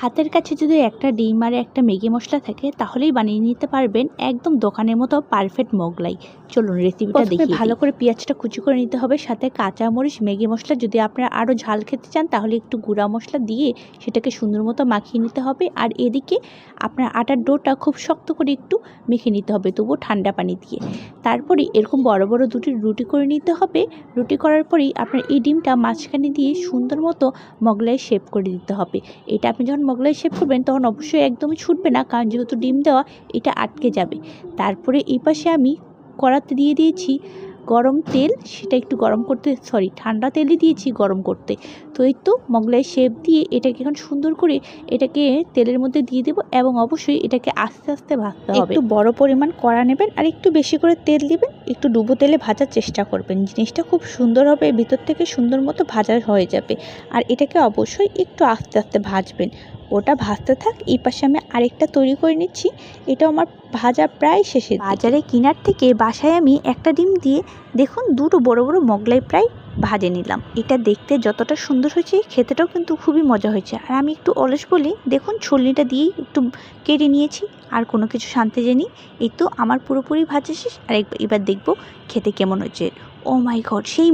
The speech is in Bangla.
হাতের কাছে যদি একটা ডিম আর একটা ম্যাগি মশলা থাকে তাহলেই বানিয়ে নিতে পারবেন একদম দোকানের মতো পারফেক্ট মোগলাই। চলুন রেসিপিটা দেখি। ভালো করে পেঁয়াজটা কুচি করে নিতে হবে, সাথে কাঁচামরিচ, ম্যাগি মশলা, যদি আপনারা আরও ঝাল খেতে চান তাহলে একটু গুঁড়া মশলা দিয়ে সেটাকে সুন্দর মতো মাখিয়ে নিতে হবে। আর এদিকে আপনার আটার ডোটা খুব শক্ত করে একটু মেখে নিতে হবে, তবুও ঠান্ডা পানি দিয়ে। তারপরে এরকম বড় বড় দুটি রুটি করে নিতে হবে। রুটি করার পরেই আপনার এই ডিমটা মাঝখানে দিয়ে সুন্দর মতো মোগলাই শেপ করে দিতে হবে। এটা আপনি যখন মোগলাই শেপ করবেন তখন অবশ্যই একদমই ছুটবে না, কারণ যেহেতু ডিম দেওয়া এটা আটকে যাবে। তারপরে এই পাশে আমি কড়াতে দিয়ে দিয়েছি গরম তেল, সেটা একটু গরম করতে ঠান্ডা তেলই দিয়েছি গরম করতে। তো এই তো মোগলাই শেপ দিয়ে এটাকে এখন সুন্দর করে এটাকে তেলের মধ্যে দিয়ে দেবো, এবং অবশ্যই এটাকে আস্তে আস্তে ভাজতে হবে। একটু বড় পরিমাণ কড়া নেবেন আর একটু বেশি করে তেল দিবেন, একটু ডুবো তেলে ভাজার চেষ্টা করবেন। জিনিসটা খুব সুন্দর হবে, ভিতর থেকে সুন্দর মতো ভাজা হয়ে যাবে। আর এটাকে অবশ্যই একটু আস্তে আস্তে ভাজবেন। ওটা ভাজতে থাক, এই পাশে আমি আরেকটা তৈরি করে নিচ্ছি। এটা আমার ভাজা প্রায় শেষে। বাজারে কেনার থেকে বাসায় আমি একটা ডিম দিয়ে দেখুন দুটো বড় বড় মোগলাই প্রায় ভাজে নিলাম। এটা দেখতে যতটা সুন্দর হয়েছে খেতেটাও কিন্তু খুবই মজা হয়েছে। আর আমি একটু অলস বলে দেখুন ছলনিটা দিয়েই একটু কেটে নিয়েছি, আর কোনো কিছু শান্তি জানি। এই তো আমার পুরোপুরি ভাজা শেষ। আর এবার দেখবো খেতে কেমন হয়েছে। ও মাই গড, সেই মজা।